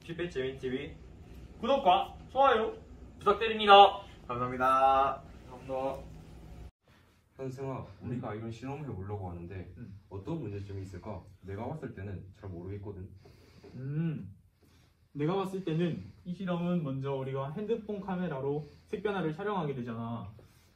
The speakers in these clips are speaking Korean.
쥐배 재민TV 구독과 좋아요 부탁드립니다. 감사합니다. 감사합니다. 현승아, 우리가 이런 실험을 해보려고 하는데 어떤 문제점이 있을까? 내가 봤을 때는 잘 모르겠거든. 내가 봤을 때는 이 실험은 먼저 우리가 핸드폰 카메라로 색변화를 촬영하게 되잖아.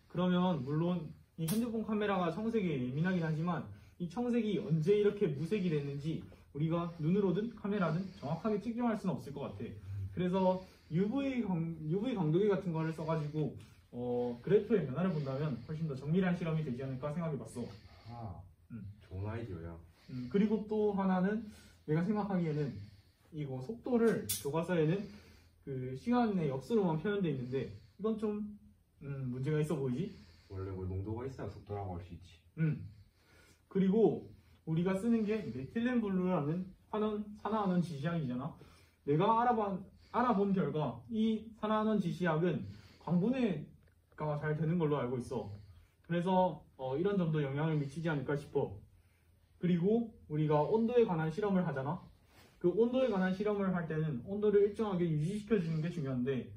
그러면 물론 이 핸드폰 카메라가 청색에 예민하긴 하지만 이 청색이 언제 이렇게 무색이 됐는지 우리가 눈으로든 카메라든 정확하게 측정할 수는 없을 것 같아. 그래서 UV 강도계 같은 거를 써가지고 그래프의 변화를 본다면 훨씬 더 정밀한 실험이 되지 않을까 생각해봤어. 좋은 아이디어야. 그리고 또 하나는 내가 생각하기에는 이거 속도를 교과서에는 그 시간의 역수로만 표현되어 있는데 이건 좀 문제가 있어 보이지? 원래 뭐 농도가 있어야 속도라고 할 수 있지. 그리고 우리가 쓰는 게 메틸렌 블루라는 산화환원 지시약이잖아. 내가 알아본 결과 이 산화환원 지시약은 광분해가 잘 되는 걸로 알고 있어. 그래서 이런 점도 영향을 미치지 않을까 싶어. 그리고 우리가 온도에 관한 실험을 하잖아. 그 온도에 관한 실험을 할 때는 온도를 일정하게 유지시켜주는 게 중요한데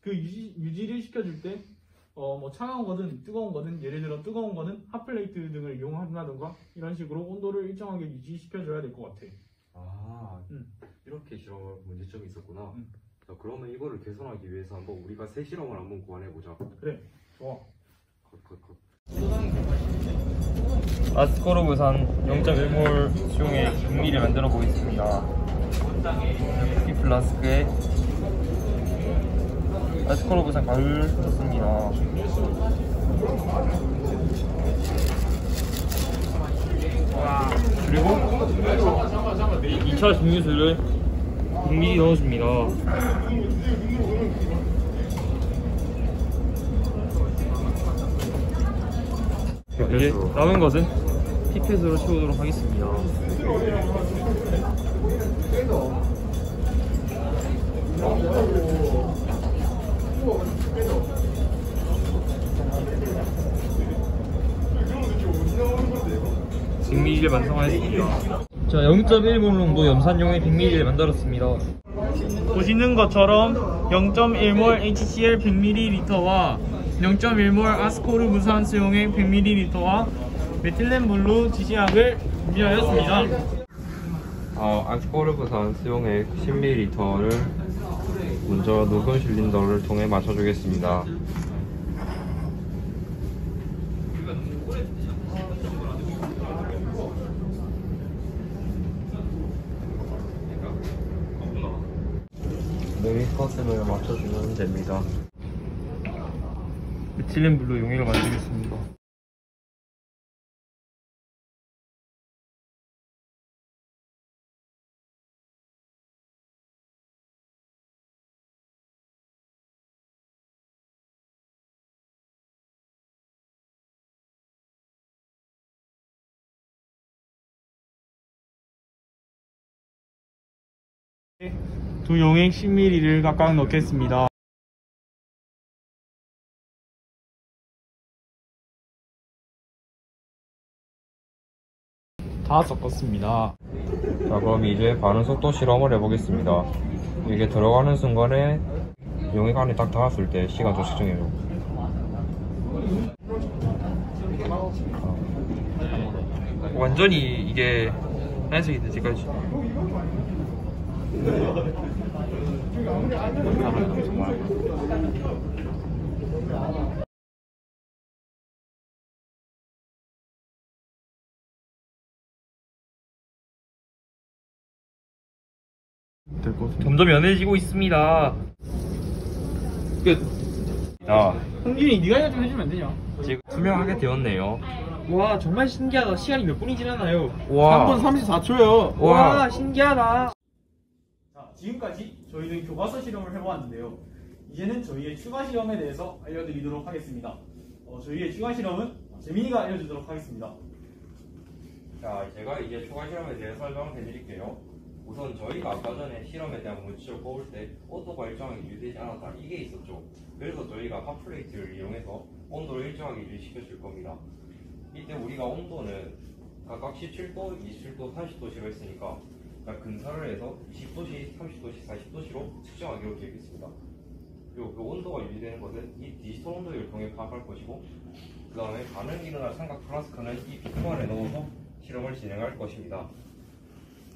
그 유지를 시켜줄 때 뭐 차가운 거든 뜨거운 거든 예를 들어 뜨거운 거는 핫플레이트 등을 이용한다던가 이런 식으로 온도를 일정하게 유지시켜줘야 될 것 같아. 이렇게 실험 문제점이 있었구나. 자, 그러면 이거를 개선하기 위해서 한번 우리가 새 실험을 한번 고안해보자. 그래, 좋아. 컷. 아스코르브산 0.1몰 수용의 분미를 만들어 보겠습니다. 이 플라스크에 아스코르브산 가루를 넣습니다. 그리고 2차 증류수를 100ml 넣어줍니다. 이제 남은 것은 피펫으로 채우도록 하겠습니다. 백미리를 완성하였습니다. 자, 0.1몰 농도 염산용의 100ml를 만들었습니다. 보시는 것처럼 0.1몰 HCl 100ml와 0.1몰 아스코르브산 수용액 100ml와 메틸렌 블루 지시약을 준비하였습니다. 아스코르브산 수용액 10ml를 먼저 녹음 실린더를 통해 맞춰주겠습니다. 메리커스를 맞춰주면 됩니다. 메틸렌 블루 용액을 만들겠습니다. 두 용액 10ml를 각각 넣겠습니다. 다 섞었습니다. 자, 그럼 이제 반응 속도 실험을 해보겠습니다. 이게 들어가는 순간에 용액 안에 딱 닿았을 때 시간 좀 측정해줘. 완전히 이게 하얀색이 되지까지. 점점 연해지고 있습니다. 끝. 자, 홍준이 네가 이거 좀 해주면 안 되냐? 지금 투명하게 되었네요. 와, 정말 신기하다. 시간이 몇 분이 지났나요? 와. 3분 34초요. 와, 신기하다. 자, 지금까지 저희는 교과서 실험을 해보았는데요. 이제는 저희의 추가 실험에 대해서 알려드리도록 하겠습니다. 저희의 추가 실험은 재민이가 알려주도록 하겠습니다. 자, 제가 이제 추가 실험에 대해 설명을 해드릴게요. 우선 저희가 아까 전에 실험에 대한 문제를 뽑을 때 온도가 일정하게 유지되지 않았다, 이게 있었죠. 그래서 저희가 핫플레이트를 이용해서 온도를 일정하게 유지시켜 줄 겁니다. 이때 우리가 온도는 각각 17도, 27도, 30도씩로 했으니까 그러니까 근사를 해서 20도씨, 30도씨, 40도씨로 측정하기로 계획했습니다. 그리고 그 온도가 유지되는 것은 이 디지털 온도를 통해 파악할 것이고, 그 다음에 반응이 일어날 삼각 플라스크는 이 비크만에 넣어서 실험을 진행할 것입니다.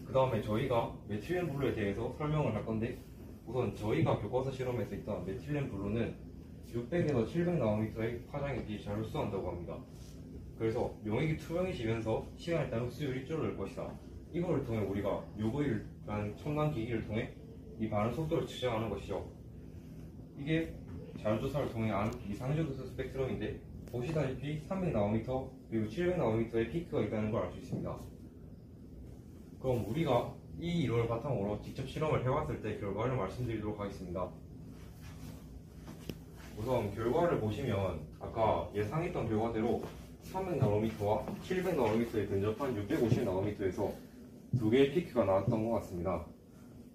그 다음에 저희가 메틸렌 블루에 대해서 설명을 할 건데, 우선 저희가 교과서 실험에서 있던 메틸렌 블루는 600에서 700나노미터의 파장액이 잘 흡수한다고 합니다. 그래서 용액이 투명해지면서 시간에 따른 흡수율이 줄어들 것이다. 이거를 통해 우리가 UV라는 첨단 기기를 통해 이 반응 속도를 측정하는 것이죠. 이게 자료조사를 통해 안 이상적 흡수 스펙트럼인데, 보시다시피 300나노미터 그리고 700나노미터의 피크가 있다는 걸 알 수 있습니다. 그럼 우리가 이 이론을 바탕으로 직접 실험을 해봤을 때 결과를 말씀드리도록 하겠습니다. 우선 결과를 보시면 아까 예상했던 결과대로 300나노미터와 700나노미터에 근접한 650나노미터에서 두 개의 피크가 나왔던 것 같습니다.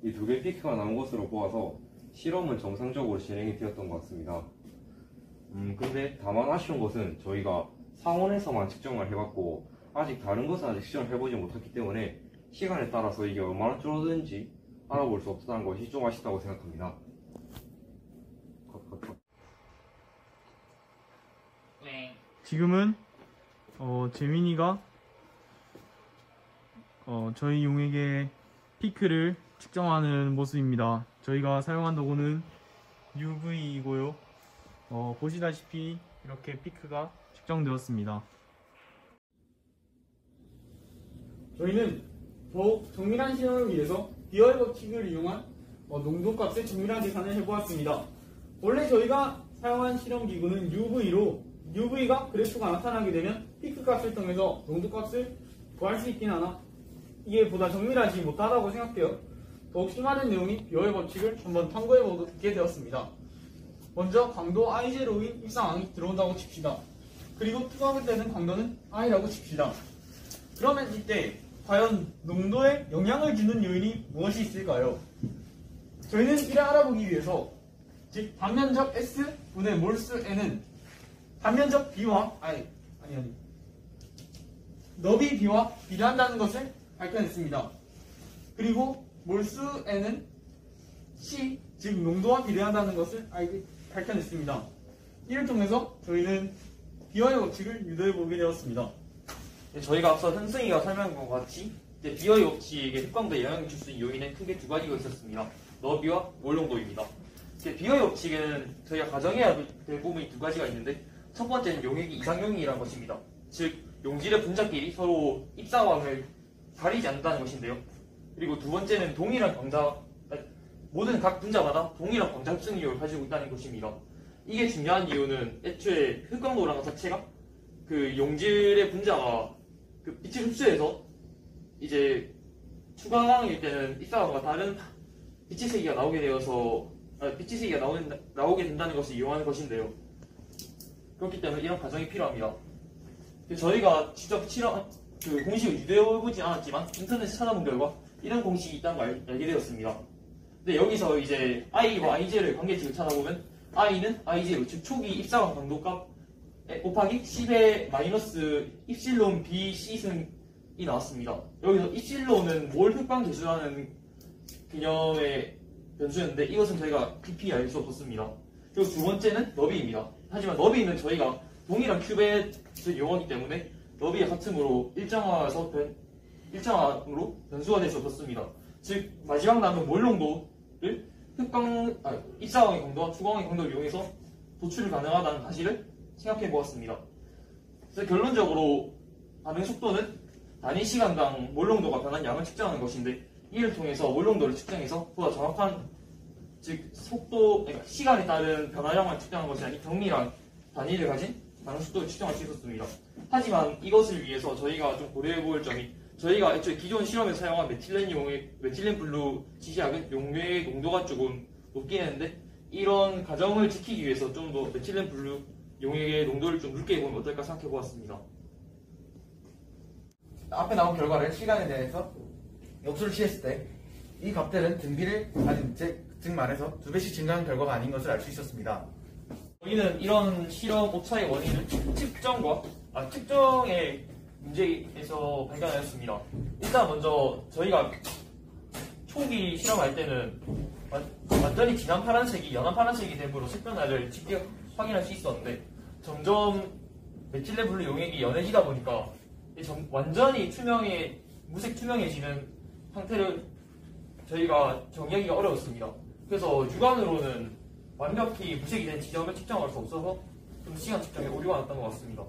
이 두 개의 피크가 나온 것으로 보아서 실험은 정상적으로 진행이 되었던 것 같습니다. 근데 다만 아쉬운 것은 저희가 상온에서만 측정을 해봤고 아직 다른 것은 아직 측정을 해보지 못했기 때문에 시간에 따라서 이게 얼마나 줄어드는지 알아볼 수 없다는 것이 좀 아쉽다고 생각합니다. 지금은 재민이가 저희 용액의 피크를 측정하는 모습입니다. 저희가 사용한 도구는 UV이고요. 보시다시피 이렇게 피크가 측정되었습니다. 저희는 더욱 정밀한 실험을 위해서 비어의 법칙을 이용한 농도값의 정밀한 계산을 해보았습니다. 원래 저희가 사용한 실험 기구는 UV로 UV가 그래프가 나타나게 되면 피크 값을 통해서 농도 값을 구할 수 있긴 하나 이게 보다 정밀하지 못하다고 생각해요. 더욱 심화된 내용이 비어의 법칙을 한번 탐구해보게 되었습니다. 먼저 강도 I0인 입상항이 들어온다고 칩시다. 그리고 투과하게 되는 강도는 I라고 칩시다. 그러면 이때 과연 농도에 영향을 주는 요인이 무엇이 있을까요? 저희는 이를 알아보기 위해서 즉 단면적 S분의 몰수 N은 단면적 B와 너비 B와 비례한다는 것을 발견했습니다. 그리고 몰수 N은 C 즉 농도와 비례한다는 것을 발견했습니다. 이를 통해서 저희는 비어의 법칙을 유도해보게 되었습니다. 저희가 앞서 현승이가 설명한 것 같이 비어의 법칙에 흑광도에 영향을 줄 수 있는 요인은 크게 두 가지가 있었습니다. 너비와 몰농도입니다. 비어의 법칙은 저희가 가정해야 될 부분이 두 가지가 있는데, 첫 번째는 용액이 이상용이라는 것입니다. 즉 용질의 분자끼리 서로 입상황을 가리지 않는다는 것인데요. 그리고 두 번째는 동일한 광자, 모든 각 분자마다 동일한 광자 흡수율을 가지고 있다는 것입니다. 이게 중요한 이유는 애초에 흑광도라는 것 자체가 그 용질의 분자가 그 빛을 흡수해서 이제 추가광일 때는 입사광과 다른 빛의 세기가 나오게 되어서 빛의 세기가 나오게 된다는 것을 이용하는 것인데요. 그렇기 때문에 이런 과정이 필요합니다. 저희가 직접 그 공식을 유도해보지 않았지만 인터넷에 찾아본 결과 이런 공식이 있다는 걸 알게 되었습니다. 근데 여기서 이제 I와 IJ의 관계식을 찾아보면 I는 I0, 즉 초기 입사광 강도값 곱하기 10의 마이너스 입실론 BC승이 나왔습니다. 여기서 입실론은 몰 흑광 계수라는 개념의 변수였는데 이것은 저희가 깊이 알 수 없었습니다. 그리고 두 번째는 너비입니다. 하지만 너비는 저희가 동일한 큐벳을 이용하기 때문에 너비의 같음으로 일정화로 변수가 될 수 없었습니다. 즉 마지막 남은 몰농도를 입사광의 강도와 추광의 강도를 이용해서 도출이 가능하다는 사실을 생각해 보았습니다. 그래서 결론적으로 반응 속도는 단위 시간당 몰농도가 변한 양을 측정하는 것인데, 이를 통해서 몰농도를 측정해서 보다 정확한 즉 속도, 그러니까 시간에 따른 변화량만 측정하는 것이 아닌 정밀한 단위를 가진 반응 속도를 측정할 수 있었습니다. 하지만 이것을 위해서 저희가 좀 고려해 볼 점이, 저희가 애초에 기존 실험에 사용한 메틸렌 블루 지시약은 용액의 농도가 조금 높긴 했는데, 이런 가정을 지키기 위해서 좀 더 메틸렌 블루 용액의 농도를 좀 높게 해보면 어떨까 생각해 보았습니다. 앞에 나온 결과를 시간에 대해서 역수를 취했을 때 이 값들은 등비를 가진 즉 말해서 2배씩 증가한 결과가 아닌 것을 알 수 있었습니다. 저희는 이런 실험 오차의 원인을 측정의 문제에서 발견하였습니다. 일단 먼저 저희가 초기 실험할 때는 완전히 진한 파란색이 연한 파란색이 됨으로 색변화를 직접 확인할 수 있었는데 점점 메틸렌 블루 용액이 연해지다 보니까 완전히 무색 투명해지는 상태를 저희가 정의하기가 어려웠습니다. 그래서 육안으로는 완벽히 무색이 된 지점을 측정할 수 없어서 좀 시간 측정에 오류가 났던 것 같습니다.